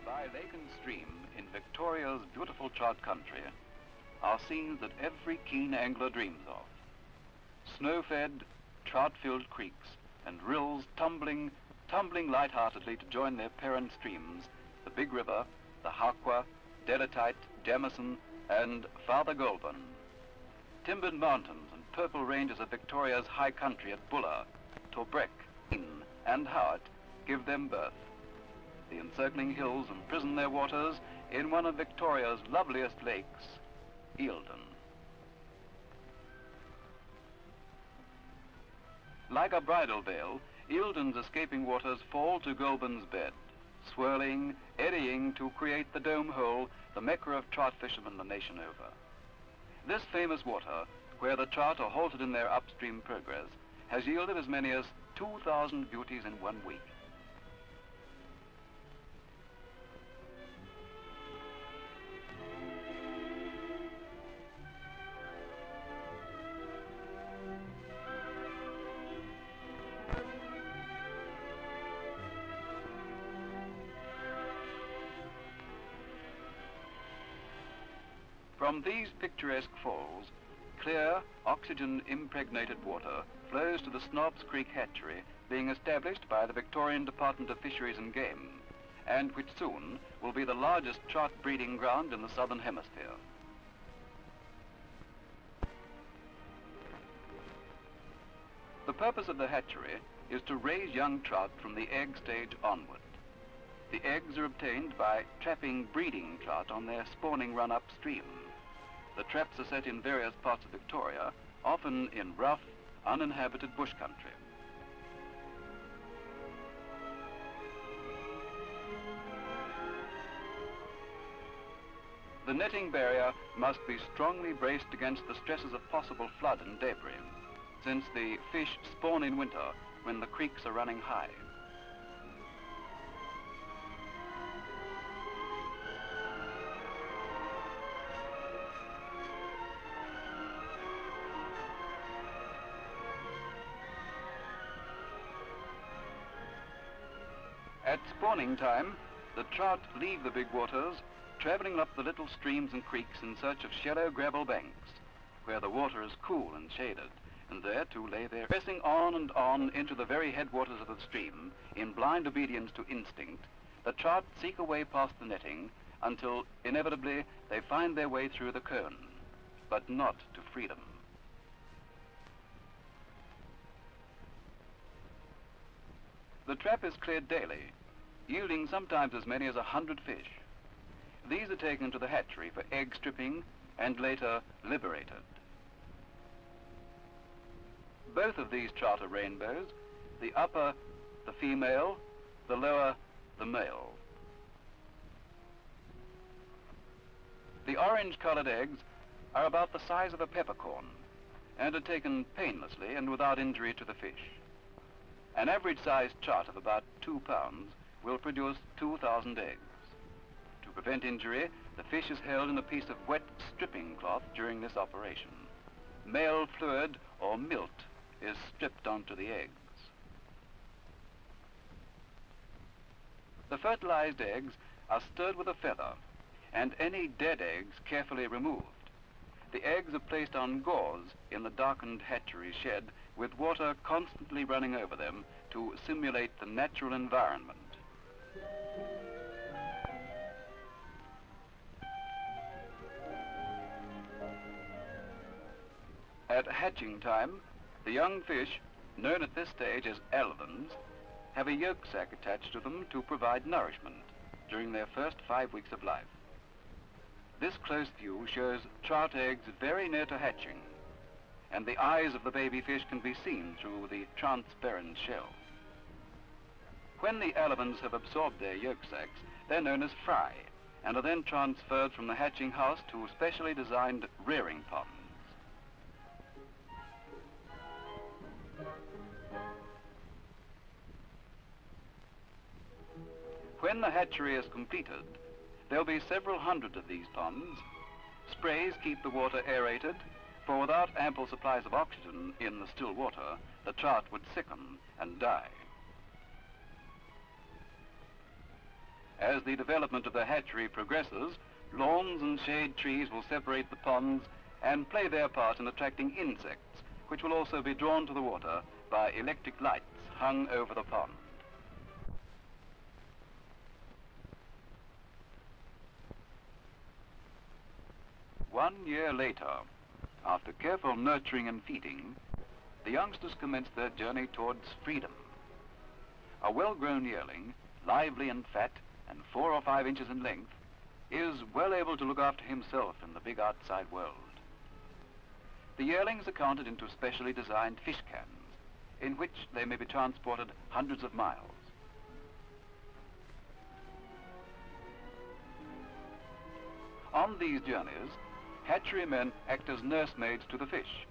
By lake and stream in Victoria's beautiful trout country are scenes that every keen angler dreams of. Snow-fed, trout-filled creeks and rills tumbling light-heartedly to join their parent streams, the Big River, the Haqua, Delatite, Jamison, and Father Goulburn. Timbered mountains and purple ranges of Victoria's high country at Buller, Tobruk, and Howitt give them birth. The encircling hills imprison their waters in one of Victoria's loveliest lakes, Eildon. Like a bridal veil, Eildon's escaping waters fall to Goulburn's bed, swirling, eddying to create the dome hole, the mecca of trout fishermen the nation over. This famous water, where the trout are halted in their upstream progress, has yielded as many as 2,000 beauties in 1 week. From these picturesque falls, clear, oxygen-impregnated water flows to the Snob's Creek hatchery being established by the Victorian Department of Fisheries and Game, and which soon will be the largest trout breeding ground in the Southern Hemisphere. The purpose of the hatchery is to raise young trout from the egg stage onward. The eggs are obtained by trapping breeding trout on their spawning run upstream. The traps are set in various parts of Victoria, often in rough, uninhabited bush country. The netting barrier must be strongly braced against the stresses of possible flood and debris, since the fish spawn in winter when the creeks are running high. At spawning time, the trout leave the big waters, traveling up the little streams and creeks in search of shallow gravel banks, where the water is cool and shaded, and there to lay their pressing on and on into the very headwaters of the stream, in blind obedience to instinct, the trout seek a way past the netting until, inevitably, they find their way through the cone, but not to freedom. The trap is cleared daily, yielding sometimes as many as 100 fish. These are taken to the hatchery for egg stripping and later liberated. Both of these trout are rainbows, the upper the female, the lower the male. The orange-colored eggs are about the size of a peppercorn and are taken painlessly and without injury to the fish. An average-sized trout of about 2 pounds will produce 2,000 eggs. To prevent injury, the fish is held in a piece of wet stripping cloth during this operation. Male fluid or milt is stripped onto the eggs. The fertilized eggs are stirred with a feather and any dead eggs carefully removed. The eggs are placed on gauze in the darkened hatchery shed with water constantly running over them to simulate the natural environment. At hatching time, the young fish, known at this stage as alevins, have a yolk sac attached to them to provide nourishment, during their first 5 weeks of life. This close view shows trout eggs very near to hatching, and the eyes of the baby fish can be seen through the transparent shell. When the alevins have absorbed their yolk sacs, they're known as fry, and are then transferred from the hatching house to specially designed rearing ponds. When the hatchery is completed, there'll be several hundred of these ponds. Sprays keep the water aerated, for without ample supplies of oxygen in the still water, the trout would sicken and die. As the development of the hatchery progresses, lawns and shade trees will separate the ponds and play their part in attracting insects, which will also be drawn to the water by electric lights hung over the pond. One year later, after careful nurturing and feeding, the youngsters commence their journey towards freedom. A well-grown yearling, lively and fat, and 4 or 5 inches in length, is well able to look after himself in the big outside world. The yearlings are counted into specially designed fish cans, in which they may be transported hundreds of miles. On these journeys, hatchery men act as nursemaids to the fish,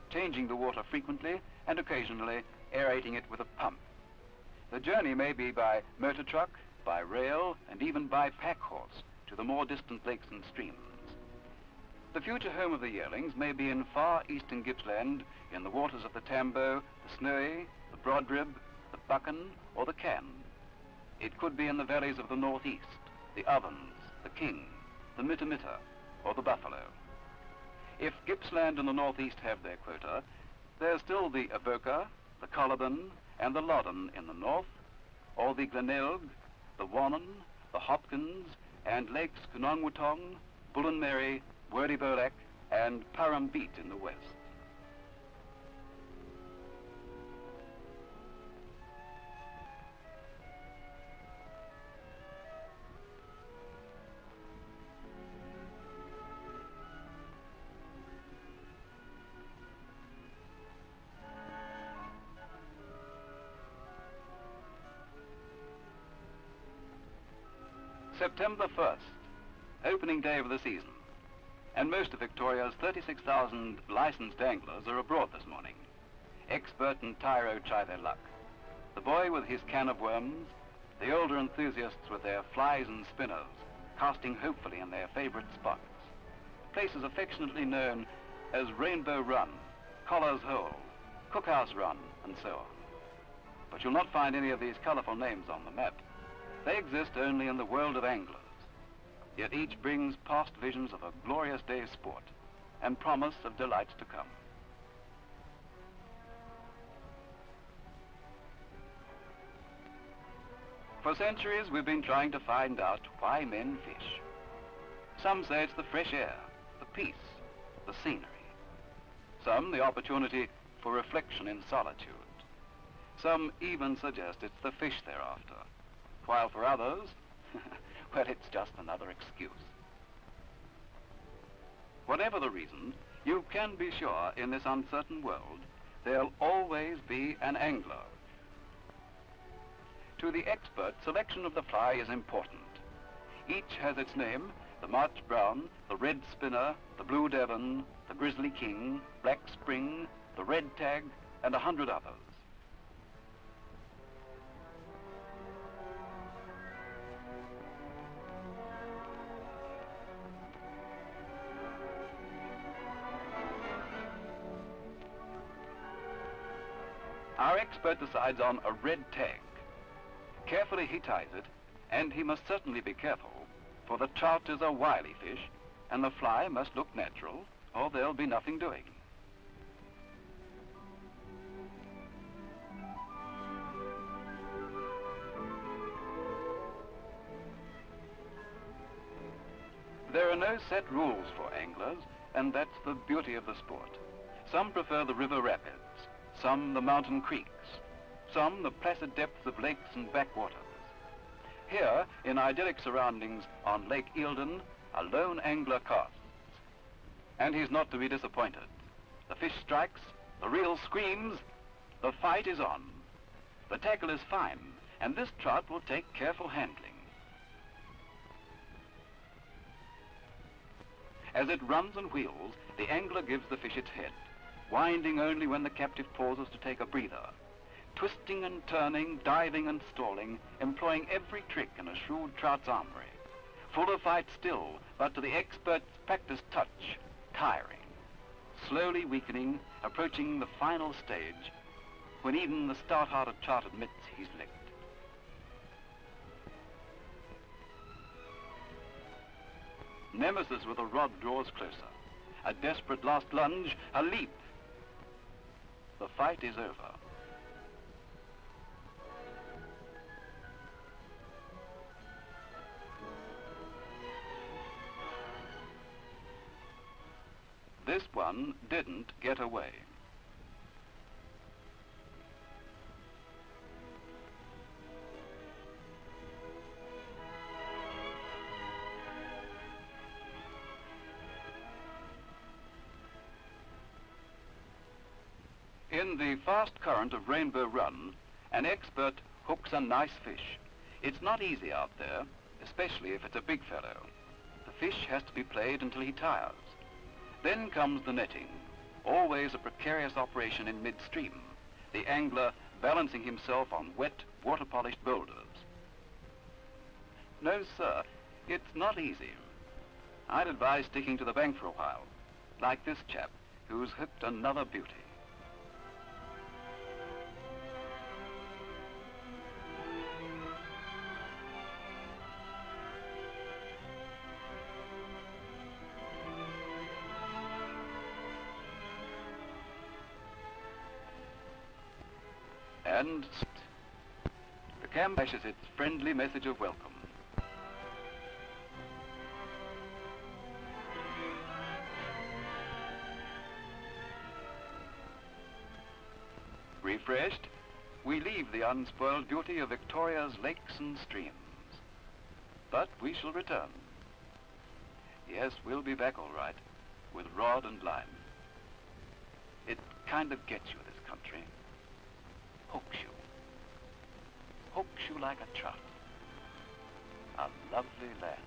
changing the water frequently and occasionally aerating it with a pump. The journey may be by motor truck, by rail, and even by pack horse to the more distant lakes and streams. The future home of the yearlings may be in far eastern Gippsland, in the waters of the Tambo, the Snowy, the Broadrib, the Buchan, or the Cann. It could be in the valleys of the northeast, the Ovens, the King, the Mittamitta, or the Buffalo. If Gippsland and the northeast have their quota, there's still the Avoca, the Coliban, and the Loddon in the north, or the Glenelg, the Wannon, the Hopkins, and Lakes Cunongwutong, Bullenmary, Wurdybolak, and Parambeat in the west. September 1st, opening day of the season, and most of Victoria's 36,000 licensed anglers are abroad this morning. Expert and tyro try their luck. The boy with his can of worms, the older enthusiasts with their flies and spinners, casting hopefully in their favorite spots. Places affectionately known as Rainbow Run, Collar's Hole, Cookhouse Run, and so on. But you'll not find any of these colorful names on the map. They exist only in the world of anglers, yet each brings past visions of a glorious day's sport and promise of delights to come. For centuries, we've been trying to find out why men fish. Some say it's the fresh air, the peace, the scenery. Some the opportunity for reflection in solitude. Some even suggest it's the fish they're after. While for others, well, it's just another excuse. Whatever the reason, you can be sure in this uncertain world, there'll always be an angler. To the expert, selection of the fly is important. Each has its name: the March Brown, the Red Spinner, the Blue Devon, the Grizzly King, Black Spring, the Red Tag, and 100 others. Our expert decides on a red tag. Carefully he ties it, and he must certainly be careful, for the trout is a wily fish, and the fly must look natural, or there'll be nothing doing. There are no set rules for anglers, and that's the beauty of the sport. Some prefer the river rapids, some the mountain creeks, some the placid depths of lakes and backwaters. Here, in idyllic surroundings on Lake Eildon, a lone angler casts. And he's not to be disappointed. The fish strikes, the reel screams, the fight is on. The tackle is fine, and this trout will take careful handling. As it runs and wheels, the angler gives the fish its head, winding only when the captive pauses to take a breather, twisting and turning, diving and stalling, employing every trick in a shrewd trout's armory. Full of fight still, but to the expert's practiced touch, tiring, slowly weakening, approaching the final stage, when even the stout-hearted trout admits he's licked. Nemesis with a rod draws closer. A desperate last lunge, a leap. The fight is over. This one didn't get away. In the fast current of Rainbow Run, an expert hooks a nice fish. It's not easy out there, especially if it's a big fellow. The fish has to be played until he tires. Then comes the netting, always a precarious operation in midstream, the angler balancing himself on wet, water-polished boulders. No, sir, it's not easy. I'd advise sticking to the bank for a while, like this chap, who's hooked another beauty. And the camp flashes its friendly message of welcome. Refreshed, we leave the unspoiled beauty of Victoria's lakes and streams. But we shall return. Yes, we'll be back all right, with rod and line. It kind of gets you, this country. Hooks you like a trout. A lovely land.